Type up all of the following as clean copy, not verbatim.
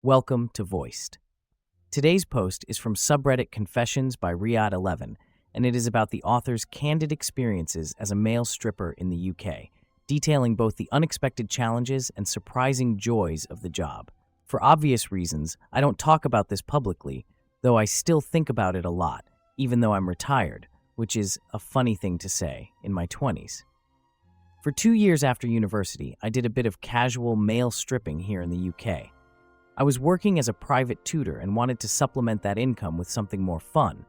Welcome to Voiced. Today's post is from subreddit Confessions by Riyadh11, and it is about the author's candid experiences as a male stripper in the UK, detailing both the unexpected challenges and surprising joys of the job. For obvious reasons, I don't talk about this publicly, though I still think about it a lot, even though I'm retired, which is a funny thing to say in my 20s. For 2 years after university, I did a bit of casual male stripping here in the UK. I was working as a private tutor and wanted to supplement that income with something more fun,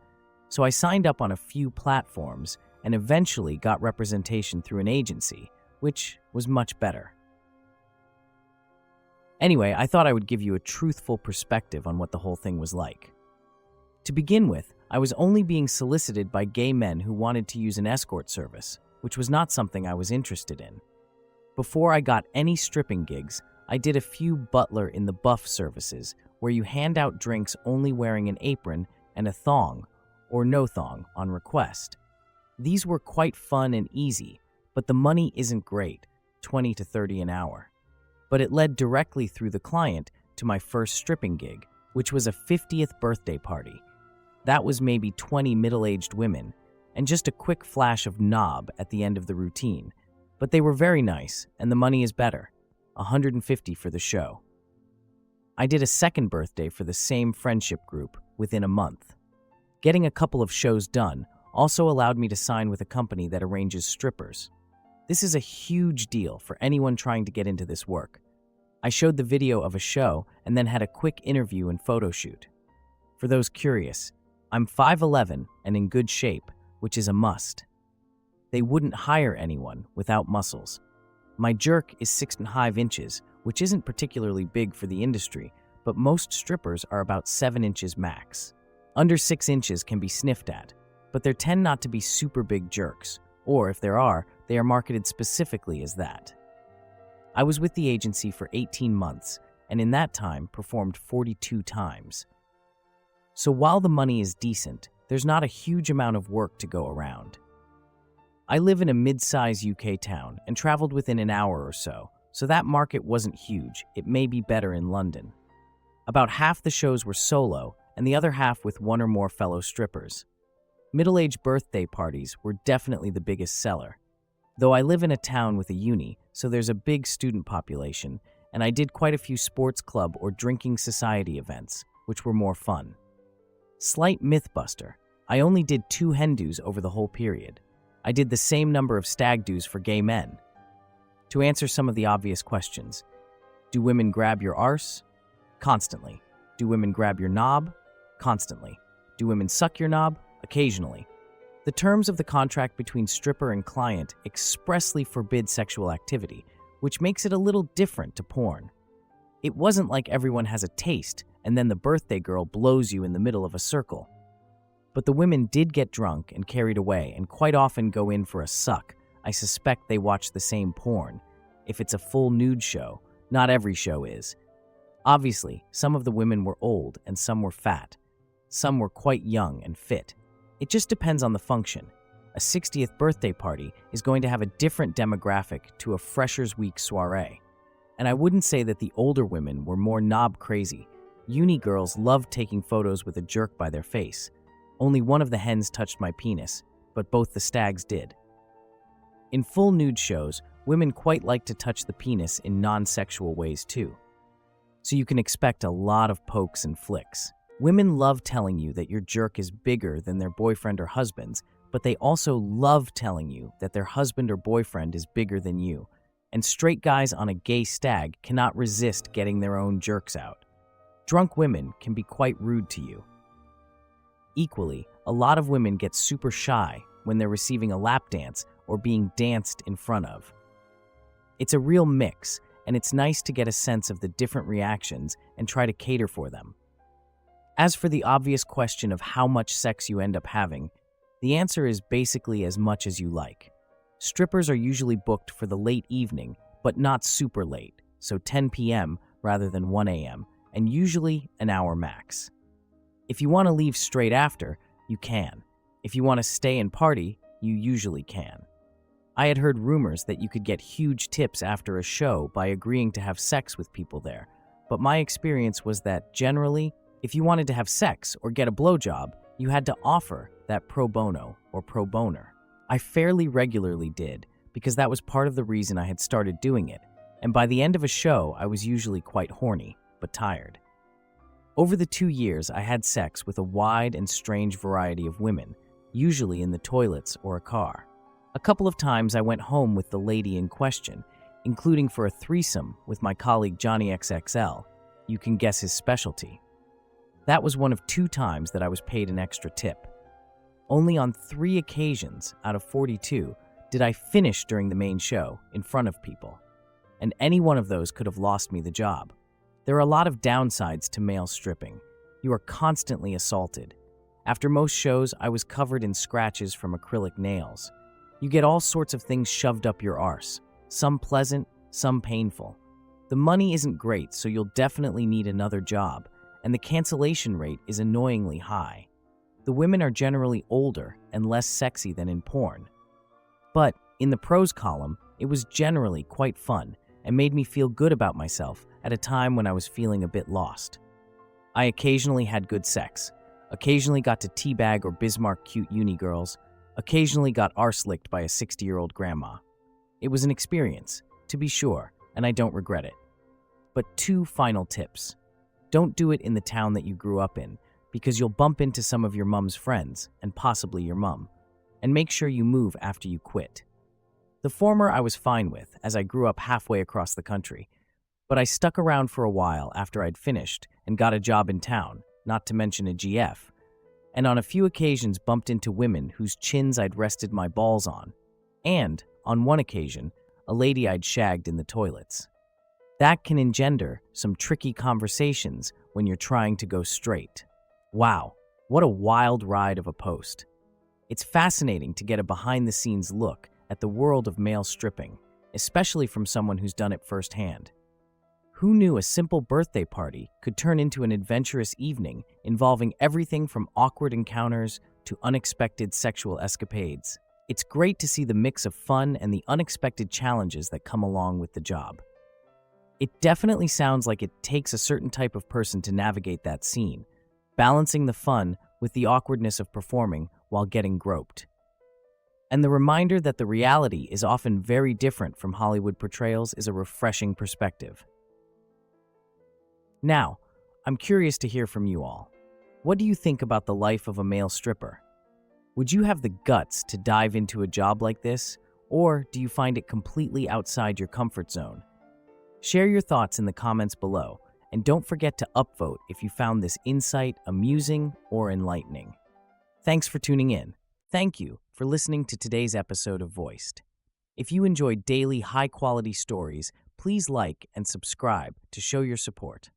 so I signed up on a few platforms and eventually got representation through an agency, which was much better. Anyway, I thought I would give you a truthful perspective on what the whole thing was like. To begin with, I was only being solicited by gay men who wanted to use an escort service, which was not something I was interested in. Before I got any stripping gigs, I did a few butler in the buff services where you hand out drinks only wearing an apron and a thong, or no thong, on request. These were quite fun and easy, but the money isn't great, 20 to 30 an hour. But it led directly through the client to my first stripping gig, which was a 50th birthday party. That was maybe 20 middle-aged women, and just a quick flash of knob at the end of the routine. But they were very nice, and the money is better, $150 for the show. I did a second birthday for the same friendship group within a month. Getting a couple of shows done also allowed me to sign with a company that arranges strippers. This is a huge deal for anyone trying to get into this work. I showed the video of a show and then had a quick interview and photo shoot. For those curious, I'm 5'11" and in good shape, which is a must. They wouldn't hire anyone without muscles. My jerk is 6.5 inches, which isn't particularly big for the industry, but most strippers are about 7 inches max. Under 6 inches can be sniffed at, but there tend not to be super big jerks, or if there are, they are marketed specifically as that. I was with the agency for 18 months, and in that time performed 42 times. So while the money is decent, there's not a huge amount of work to go around. I live in a mid-size UK town and traveled within an hour or so that market wasn't huge. It may be better in London. About half the shows were solo, and the other half with one or more fellow strippers. Middle-aged birthday parties were definitely the biggest seller. Though I live in a town with a uni, so there's a big student population, and I did quite a few sports club or drinking society events, which were more fun. Slight mythbuster, I only did 2 hen do's over the whole period. I did the same number of stag do's for gay men. To answer some of the obvious questions, do women grab your arse? Constantly. Do women grab your knob? Constantly. Do women suck your knob? Occasionally. The terms of the contract between stripper and client expressly forbid sexual activity, which makes it a little different to porn. It wasn't like everyone has a taste and then the birthday girl blows you in the middle of a circle. But the women did get drunk and carried away and quite often go in for a suck. I suspect they watch the same porn. If it's a full nude show, not every show is. Obviously, some of the women were old and some were fat. Some were quite young and fit. It just depends on the function. A 60th birthday party is going to have a different demographic to a Freshers' Week soiree. And I wouldn't say that the older women were more knob crazy. Uni girls loved taking photos with a jerk by their face. Only one of the hens touched my penis, but both the stags did. In full nude shows, women quite like to touch the penis in non-sexual ways too. So you can expect a lot of pokes and flicks. Women love telling you that your jerk is bigger than their boyfriend or husband's, but they also love telling you that their husband or boyfriend is bigger than you. And straight guys on a gay stag cannot resist getting their own jerks out. Drunk women can be quite rude to you. Equally, a lot of women get super shy when they're receiving a lap dance or being danced in front of. It's a real mix, and it's nice to get a sense of the different reactions and try to cater for them. As for the obvious question of how much sex you end up having, the answer is basically as much as you like. Strippers are usually booked for the late evening, but not super late, so 10 p.m. rather than 1 a.m., and usually an hour max. If you want to leave straight after, you can. If you want to stay and party, you usually can. I had heard rumors that you could get huge tips after a show by agreeing to have sex with people there, but my experience was that generally, if you wanted to have sex or get a blowjob, you had to offer that pro bono or pro boner. I fairly regularly did, because that was part of the reason I had started doing it, and by the end of a show, I was usually quite horny, but tired. Over the 2 years, I had sex with a wide and strange variety of women, usually in the toilets or a car. A couple of times I went home with the lady in question, including for a threesome with my colleague Johnny XXL. You can guess his specialty. That was one of 2 times that I was paid an extra tip. Only on 3 occasions out of 42 did I finish during the main show in front of people, and any one of those could have lost me the job. There are a lot of downsides to male stripping. You are constantly assaulted. After most shows, I was covered in scratches from acrylic nails. You get all sorts of things shoved up your arse, some pleasant, some painful. The money isn't great, so you'll definitely need another job, and the cancellation rate is annoyingly high. The women are generally older and less sexy than in porn. But in the pros column, it was generally quite fun and made me feel good about myself at a time when I was feeling a bit lost. I occasionally had good sex, occasionally got to teabag or Bismarck cute uni girls, occasionally got arse licked by a 60-year-old grandma. It was an experience, to be sure, and I don't regret it. But 2 final tips. Don't do it in the town that you grew up in, because you'll bump into some of your mom's friends, and possibly your mom. And make sure you move after you quit. The former I was fine with, as I grew up halfway across the country, but I stuck around for a while after I'd finished and got a job in town, not to mention a GF, and on a few occasions bumped into women whose chins I'd rested my balls on, and, on one occasion, a lady I'd shagged in the toilets. That can engender some tricky conversations when you're trying to go straight. Wow, what a wild ride of a post. It's fascinating to get a behind-the-scenes look at the world of male stripping, especially from someone who's done it firsthand. Who knew a simple birthday party could turn into an adventurous evening involving everything from awkward encounters to unexpected sexual escapades? It's great to see the mix of fun and the unexpected challenges that come along with the job. It definitely sounds like it takes a certain type of person to navigate that scene, balancing the fun with the awkwardness of performing while getting groped. And the reminder that the reality is often very different from Hollywood portrayals is a refreshing perspective. Now, I'm curious to hear from you all. What do you think about the life of a male stripper? Would you have the guts to dive into a job like this, or do you find it completely outside your comfort zone? Share your thoughts in the comments below, and don't forget to upvote if you found this insight amusing or enlightening. Thanks for tuning in. Thank you for listening to today's episode of Voiced. If you enjoyed daily high-quality stories, please like and subscribe to show your support.